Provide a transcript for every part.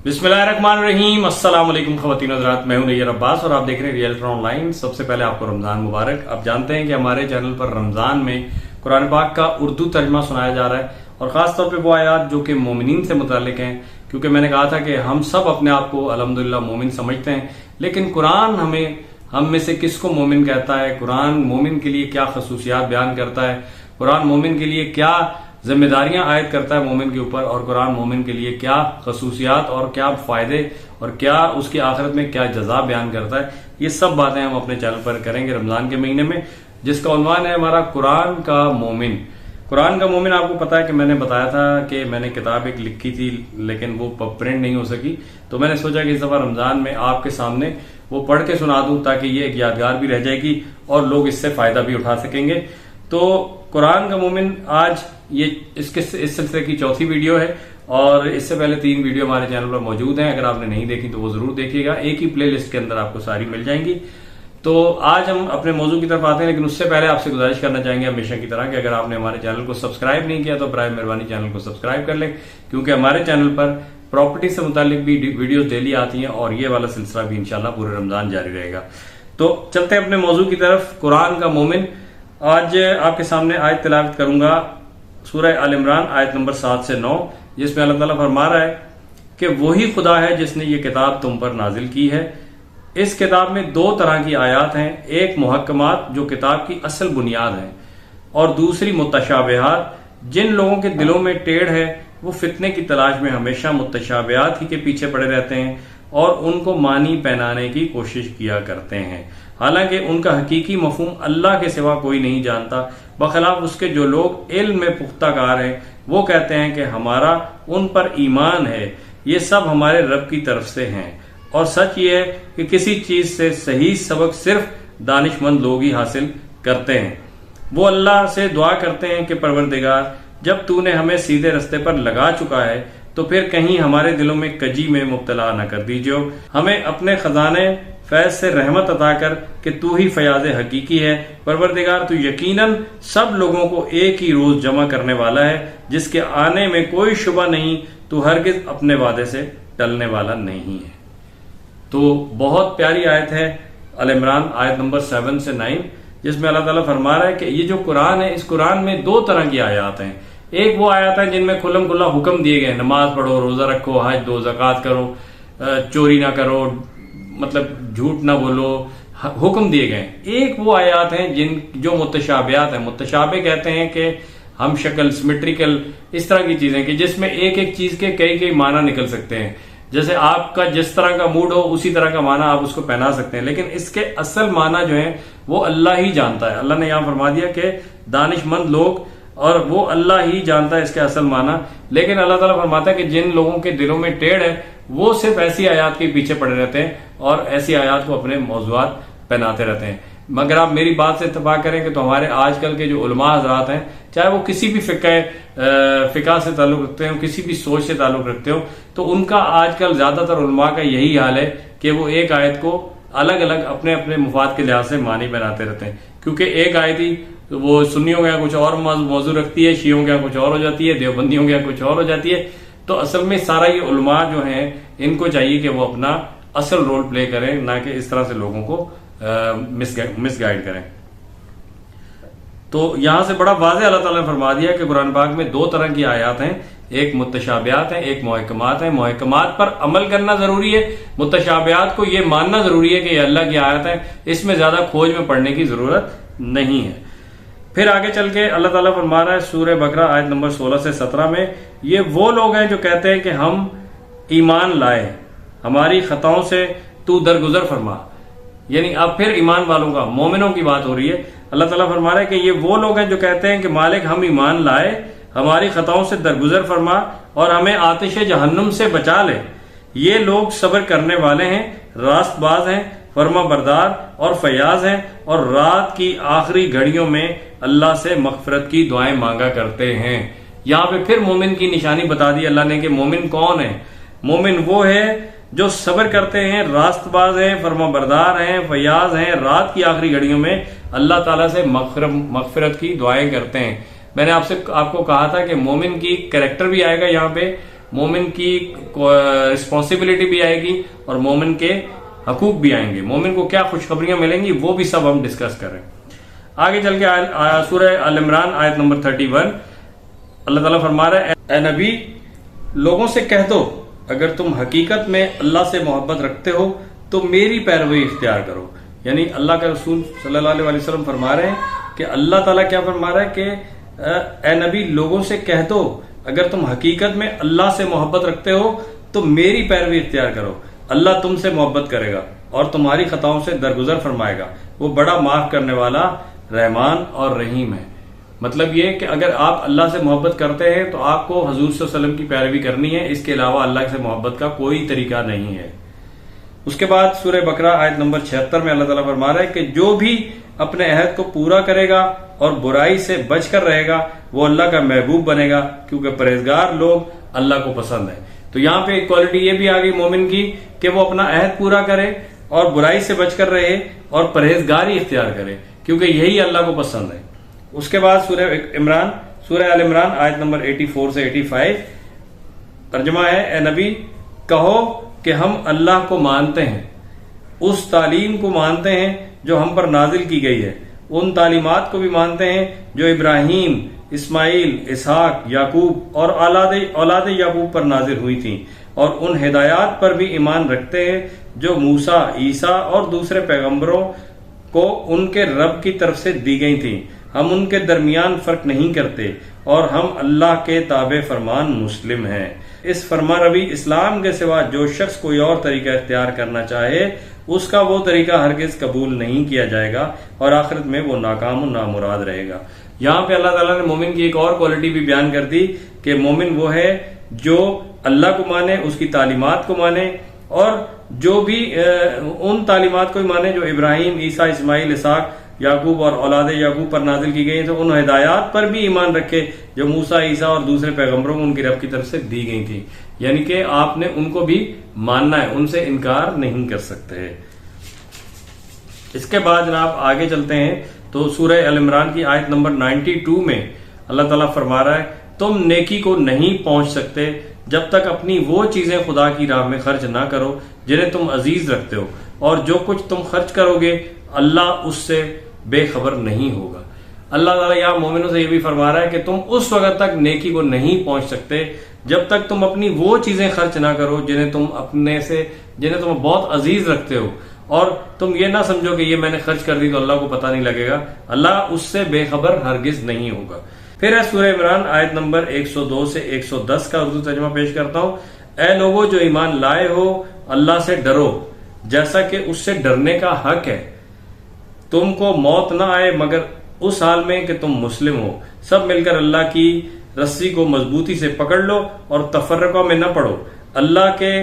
बिस्मिल्लाहिर्रहमानिर्रहीम। अस्सलाम वालेकुम ख़वातीन हज़रात, मैं हूं नैयर अब्बास और आप देख रहे हैं रियल्टर ऑनलाइन। सबसे पहले आपको रमज़ान मुबारक। आप जानते हैं कि हमारे चैनल पर रमज़ान में कुरान पाक का उर्दू तर्जमा सुनाया जा रहा है और ख़ास तौर पे वो आयात जो कि मोमिनीन से मुताल्लिक हैं, क्योंकि मैंने कहा था कि हम सब अपने आप को अल्हम्दुलिल्लाह मोमिन समझते हैं, लेकिन कुरान हम में से किसको मोमिन कहता है, कुरान मोमिन के लिए क्या खसूसियात बयान करता है, कुरान मोमिन के लिए क्या जिम्मेदारियां आयद करता है मोमिन के ऊपर, और कुरान मोमिन के लिए क्या खसूसियात और क्या फायदे और क्या उसकी आखिरत में क्या जज़ा बयान करता है, ये सब बातें हम अपने चैनल पर करेंगे रमजान के महीने में, जिसका उन्वान है हमारा कुरान का मोमिन। कुरान का मोमिन आपको पता है कि मैंने बताया था कि मैंने किताब एक लिखी थी लेकिन वो प्रिंट नहीं हो सकी, तो मैंने सोचा कि इस दफा रमजान में आपके सामने वो पढ़ के सुना दूं ताकि ये एक यादगार भी रह जाएगी और लोग इससे फायदा भी उठा सकेंगे। तो कुरान का मोमिन आज ये इस सिलसिले की चौथी वीडियो है और इससे पहले 3 वीडियो हमारे चैनल पर मौजूद हैं। अगर आपने नहीं देखी तो वो जरूर देखिएगा, एक ही प्लेलिस्ट के अंदर आपको सारी मिल जाएंगी। तो आज हम अपने मौजू की तरफ आते हैं, लेकिन उससे पहले आपसे गुजारिश करना चाहेंगे हमेशा की तरह कि अगर आपने हमारे चैनल को सब्सक्राइब नहीं किया तो बराए मेहरबानी चैनल को सब्सक्राइब कर लें, क्योंकि हमारे चैनल पर प्रॉपर्टी से मुतालिक भी वीडियोस डेली आती हैं और ये वाला सिलसिला भी इंशाल्लाह पूरे रमजान जारी रहेगा। तो चलते हैं अपने मौजू की तरफ। कुरान का मोमिन, आज आपके सामने आयत तिलावत करूंगा सूरह आल इमरान आयत नंबर 7 से 9, जिसमें अल्लाह ताला फरमा रहा है कि वही खुदा है जिसने ये किताब तुम पर नाजिल की है। इस किताब में 2 तरह की आयात हैं, एक मुहक्कमात जो किताब की असल बुनियाद है और दूसरी मुतशाबिहात। जिन लोगों के दिलों में टेढ़ है वो फितने की तलाश में हमेशा मुतशाबिहात ही के पीछे पड़े रहते हैं और उनको मानी पहनाने की कोशिश किया करते हैं, हालांकि उनका हकीकी मफहूम अल्लाह के सिवा कोई नहीं जानता। बखलाफ उसके जो लोग इल्म में पुख्ताकार हैं वो कहते हैं कि हमारा उन पर ईमान है, ये सब हमारे रब की तरफ से हैं। और सच ये है कि किसी चीज से सही सबक सिर्फ दानिशमंद लोग ही हासिल करते हैं। वो अल्लाह से दुआ करते हैं कि परवरदिगार, जब तूने हमें सीधे रास्ते पर लगा चुका है तो फिर कहीं हमारे दिलों में कजी में मुब्तला न कर दीजिए। हमें अपने खजाने फैज से रहमत अता कर कि तू ही फयाज हकीकी है। परवरदिगार, तू यकीनन सब लोगों को एक ही रोज जमा करने वाला है जिसके आने में कोई शुबा नहीं, तू हरगिज अपने वादे से टलने वाला नहीं है। तो बहुत प्यारी आयत है अल इमरान आयत नंबर 7 से 9, जिसमें अल्लाह ताला फरमा रहा है कि ये जो कुरान है, इस कुरान में 2 तरह की आयत हैं। एक वो आयत है जिनमें खुल्लम खुल्ला हुक्म दिए गए, नमाज पढ़ो, रोजा रखो, हज दो, ज़कात करो, चोरी ना करो, मतलब झूठ ना बोलो, हुक्म दिए गए। एक वो आयत हैं जो मुतशाबिहात है। मुतशाबे कहते हैं कि हम शक्ल, सिमेट्रिकल, इस तरह की चीजें कि जिसमें एक एक चीज के कई माना निकल सकते हैं। जैसे आपका जिस तरह का मूड हो उसी तरह का माना आप उसको पहना सकते हैं, लेकिन इसके असल माना जो है वो अल्लाह ही जानता है। अल्लाह ने यहां फरमा दिया कि दानिशमंद लोग, और वो अल्लाह ही जानता है इसके असल माना। लेकिन अल्लाह ताला फरमाता है कि जिन लोगों के दिलों में टेढ़ है वो सिर्फ ऐसी आयात के पीछे पड़े रहते हैं और ऐसी आयात को अपने मौज़ूआत पहनाते रहते हैं। मगर आप मेरी बात से इत्तेफाक करें कि तो हमारे आजकल के जो उलमा हज़रात हैं, चाहे वो किसी भी फिका से ताल्लुक रखते हो, किसी भी सोच से ताल्लुक रखते हो, तो उनका आजकल ज्यादातर उलमा का यही हाल है कि वो एक आयत को अलग अलग अपने अपने मुफाद के लिहाज से मानी बनाते रहते हैं। क्योंकि एक आयत ही वो सुन्नियों के यहाँ कुछ और मौजू रखती है, शियों के यहाँ कुछ और हो जाती है, देवबंदियों के यहाँ कुछ और हो जाती है। तो असल में सारा ये उलमा जो हैं इनको चाहिए कि वो अपना असल रोल प्ले करें, ना कि इस तरह से लोगों को मिसगाइड करें। तो यहां से बड़ा वाज़ेह अल्लाह ताला ने फरमा दिया कि कुरान पाक में 2 तरह की आयत हैं, एक मुतशाबिहात है, एक मुहक्कमात है। मुहक्कमात पर अमल करना जरूरी है, मुतशाबिहात को ये मानना जरूरी है कि ये अल्लाह की आयत है, इसमें ज्यादा खोज में पढ़ने की जरूरत नहीं है। फिर आगे चल के अल्लाह ताला फरमा रहा है सूरह बकरा आयत नंबर 16 से 17 में, ये वो लोग हैं जो कहते हैं कि हम ईमान लाए, हमारी खताओं से तू दरगुजर फरमा। यानी अब फिर ईमान वालों का, मोमिनों की बात हो रही है। अल्लाह ताला फरमा रहा है कि ये वो लोग हैं जो कहते हैं कि मालिक हम ईमान लाए, हमारी खताओं से दरगुजर फरमा और हमें आतिश जहन्नुम से बचा ले। ये लोग सब्र करने वाले हैं, रास्तबाज हैं, फरमा बरदार और फयाज हैं और रात की आखिरी घड़ियों में अल्लाह से मगफिरत की दुआएं मांगा करते हैं। यहाँ पे फिर मोमिन की निशानी बता दी अल्लाह ने कि मोमिन कौन है। मोमिन वो है जो सब्र करते हैं, रास्तबाज हैं, फरमा बरदार हैं, फयाज हैं, रात की आखिरी घड़ियों में अल्लाह ताला से मगफिरत की दुआएं करते हैं। मैंने आपको कहा था कि मोमिन की कैरेक्टर भी आएगा यहाँ पे مومن کی رسپانسبلٹی بھی آئے گی اور مومن کے حقوق بھی آئیں گے، مومن کو کیا خوشخبریاں ملیں گی وہ بھی سب ہم ڈسکس کریں۔ آگے چل کے سورہ آل عمران آیت نمبر 31 اللہ تعالیٰ فرما رہا ہے، اے نبی لوگوں سے کہہ دو اگر تم حقیقت میں اللہ سے محبت رکھتے ہو تو میری پیروی اختیار کرو۔ یعنی اللہ کے رسول صلی اللہ علیہ وسلم فرما رہے ہیں کہ اللہ تعالیٰ کیا فرما رہا ہے کہ اے نبی لوگوں سے کہہ دو اگر تم حقیقت میں اللہ سے محبت رکھتے ہو تو میری پیروی اختیار کرو، اللہ تم سے محبت کرے گا اور تمہاری خطاؤں سے درگزر فرمائے گا، وہ بڑا معاف کرنے والا رحمان اور رحیم ہے۔ مطلب یہ کہ اگر آپ اللہ سے محبت کرتے ہیں تو آپ کو حضور صلی اللہ علیہ وسلم کی پیروی کرنی ہے، اس کے علاوہ اللہ سے محبت کا کوئی طریقہ نہیں ہے۔ اس کے بعد سورہ بقرہ آیت نمبر 76 میں اللہ تعالیٰ فرما رہا ہے کہ جو بھی اپنے عہد کو پورا کرے گا اور برائی سے بچ کر رہے گا وہ اللہ کا محبوب بنے گا، کیونکہ پرہیزگار لوگ اللہ کو پسند ہے۔ تو یہاں پہ ایک کوالٹی یہ بھی آ گئی مومن کی کہ وہ اپنا عہد پورا کرے اور برائی سے بچ کر رہے اور پرہیزگاری اختیار کرے، کیونکہ یہی اللہ کو پسند ہے۔ اس کے بعد سورہ آل عمران آیت نمبر 84 سے 85 ترجمہ ہے، اے نبی کہو کہ ہم اللہ کو مانتے ہیں، اس تعلیم کو مانتے ہیں جو ہم پر نازل کی گئی ہے، ان تعلیمات کو بھی مانتے ہیں جو ابراہیم، اسماعیل، اسحاق، یعقوب اور اولاد یعقوب پر نازل ہوئی تھیں، اور ان ہدایات پر بھی ایمان رکھتے ہیں جو موسیٰ، عیسیٰ اور دوسرے پیغمبروں کو ان کے رب کی طرف سے دی گئی تھیں، ہم ان کے درمیان فرق نہیں کرتے اور ہم اللہ کے تابع فرمان مسلم ہیں۔ اس فرما روی اسلام کے سوا جو شخص کوئی اور طریقہ اختیار کرنا چاہے اس کا وہ طریقہ ہرگز قبول نہیں کیا جائے گا اور آخرت میں وہ ناکام و نامراد رہے گا۔ یہاں پہ اللہ تعالیٰ نے مومن کی ایک اور کوالٹی بھی بیان کر دی کہ مومن وہ ہے جو اللہ کو مانے، اس کی تعلیمات کو مانے، اور جو بھی ان تعلیمات کو مانے جو ابراہیم، عیسیٰ، اسماعیل، اسحاق، یعقوب اور اولاد یعقوب پر نازل کی گئی، تو ان ہدایات پر بھی ایمان رکھے جو موسیٰ، عیسیٰ اور دوسرے پیغمبروں کو ان کی رب کی طرف سے دی گئی تھی، یعنی کہ آپ نے ان کو بھی ماننا ہے، ان سے انکار نہیں کر سکتے۔ اس کے بعد جناب آگے چلتے ہیں تو سورہ آل عمران کی آیت نمبر 92 میں اللہ تعالیٰ فرما رہا ہے، تم نیکی کو نہیں پہنچ سکتے جب تک اپنی وہ چیزیں خدا کی راہ میں خرچ نہ کرو جنہیں تم عزیز رکھتے ہو، اور جو کچھ تم خرچ کرو گے اللہ اس سے بے خبر نہیں ہوگا۔ اللہ تعالیٰ یہاں مومنوں سے یہ بھی فرما رہا ہے کہ تم اس وقت تک نیکی کو نہیں پہنچ سکتے جب تک تم اپنی وہ چیزیں خرچ نہ کرو جنہیں تم بہت عزیز رکھتے ہو، اور تم یہ نہ سمجھو کہ یہ میں نے خرچ کر دی تو اللہ کو پتہ نہیں لگے گا، اللہ اس سے بے خبر ہرگز نہیں ہوگا۔ پھر ہے سورہ عمران آیت نمبر 102 سے 110 کا اردو ترجمہ پیش کرتا ہوں، اے لوگو جو ایمان لائے ہو اللہ سے ڈرو جیسا کہ اس سے ڈرنے کا حق ہے، تم کو موت نہ آئے مگر اس حال میں کہ تم مسلم ہو، سب مل کر اللہ کی رسی کو مضبوطی سے پکڑ لو اور تفرقہ میں نہ پڑو، اللہ کے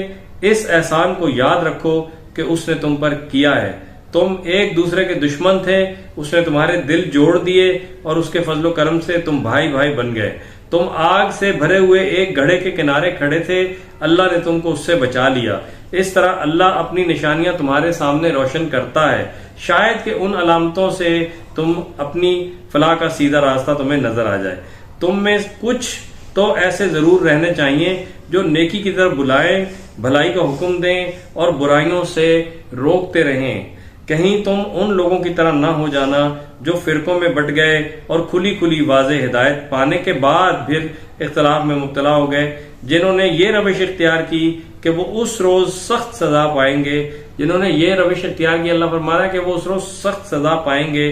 اس احسان کو یاد رکھو کہ اس نے تم پر کیا ہے، تم ایک دوسرے کے دشمن تھے، اس نے تمہارے دل جوڑ دیے اور اس کے فضل و کرم سے تم بھائی بھائی بن گئے، تم آگ سے بھرے ہوئے ایک گڑھے کے کنارے کھڑے تھے، اللہ نے تم کو اس سے بچا لیا، اس طرح اللہ اپنی نشانیاں تمہارے سامنے روشن کرتا ہے، شاید کہ ان علامتوں سے تم اپنی فلاح کا سیدھا راستہ تمہیں نظر آ جائے۔ تم میں کچھ تو ایسے ضرور رہنے چاہیے جو نیکی کی طرف بلائیں، بھلائی کا حکم دیں اور برائیوں سے روکتے رہیں، کہیں تم ان لوگوں کی طرح نہ ہو جانا جو فرقوں میں بٹ گئے اور کھلی کھلی واضح ہدایت پانے کے بعد پھر اختلاف میں مبتلا ہو گئے، جنہوں نے یہ روش اختیار کی کہ وہ اس روز سخت سزا پائیں گے، اللہ فرما رہا ہے کہ وہ اس روز سخت سزا پائیں گے،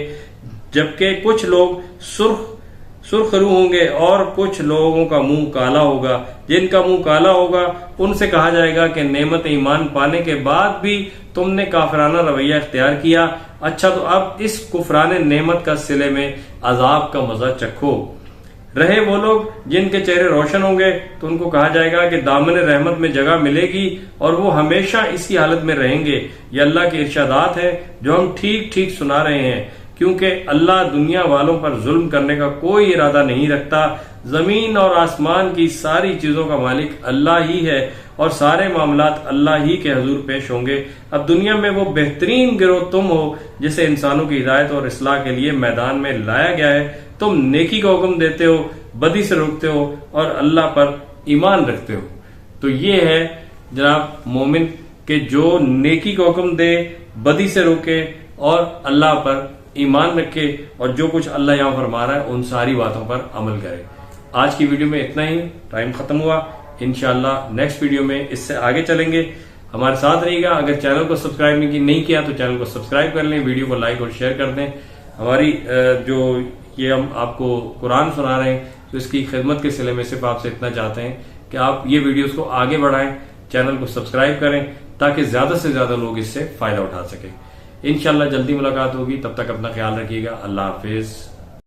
جبکہ کچھ لوگ سرخ رو ہوں گے اور کچھ لوگوں کا منہ کالا ہوگا، جن کا منہ کالا ہوگا ان سے کہا جائے گا کہ نعمت ایمان پانے کے بعد بھی تم نے کافرانہ رویہ اختیار کیا، اچھا تو اب اس کفران نعمت کا صلے میں عذاب کا مزہ چکھو۔ رہے وہ لوگ جن کے چہرے روشن ہوں گے تو ان کو کہا جائے گا کہ دامن رحمت میں جگہ ملے گی اور وہ ہمیشہ اسی حالت میں رہیں گے۔ یہ اللہ کے ارشادات ہیں جو ہم ٹھیک ٹھیک سنا رہے ہیں، کیونکہ اللہ دنیا والوں پر ظلم کرنے کا کوئی ارادہ نہیں رکھتا، زمین اور آسمان کی ساری چیزوں کا مالک اللہ ہی ہے اور سارے معاملات اللہ ہی کے حضور پیش ہوں گے۔ اب دنیا میں وہ بہترین گروہ تم ہو جسے انسانوں کی ہدایت اور اصلاح کے لیے میدان میں لایا گیا ہے، تم نیکی کا حکم دیتے ہو، بدی سے روکتے ہو اور اللہ پر ایمان رکھتے ہو۔ تو یہ ہے جناب مومن کہ جو نیکی کو حکم دے، بدی سے روکے اور اللہ پر ایمان رکھے اور جو کچھ اللہ یہاں فرما رہا ہے ان ساری باتوں پر عمل کرے۔ آج کی ویڈیو میں اتنا ہی، ٹائم ختم ہوا۔ انشاءاللہ نیکسٹ ویڈیو میں اس سے آگے چلیں گے، ہمارے ساتھ رہیے گا۔ اگر چینل کو سبسکرائب نہیں کیا تو چینل کو سبسکرائب کر لیں، ویڈیو کو لائک اور شیئر کر دیں۔ ہماری جو یہ ہم آپ کو قرآن سنا رہے ہیں تو اس کی خدمت کے سلسلے میں صرف آپ سے اتنا چاہتے ہیں کہ آپ یہ ویڈیوز کو آگے بڑھائیں، چینل کو سبسکرائب کریں تاکہ زیادہ سے زیادہ لوگ اس سے فائدہ اٹھا سکیں۔ انشاءاللہ جلدی ملاقات ہوگی، تب تک اپنا خیال رکھیے گا۔ اللہ حافظ۔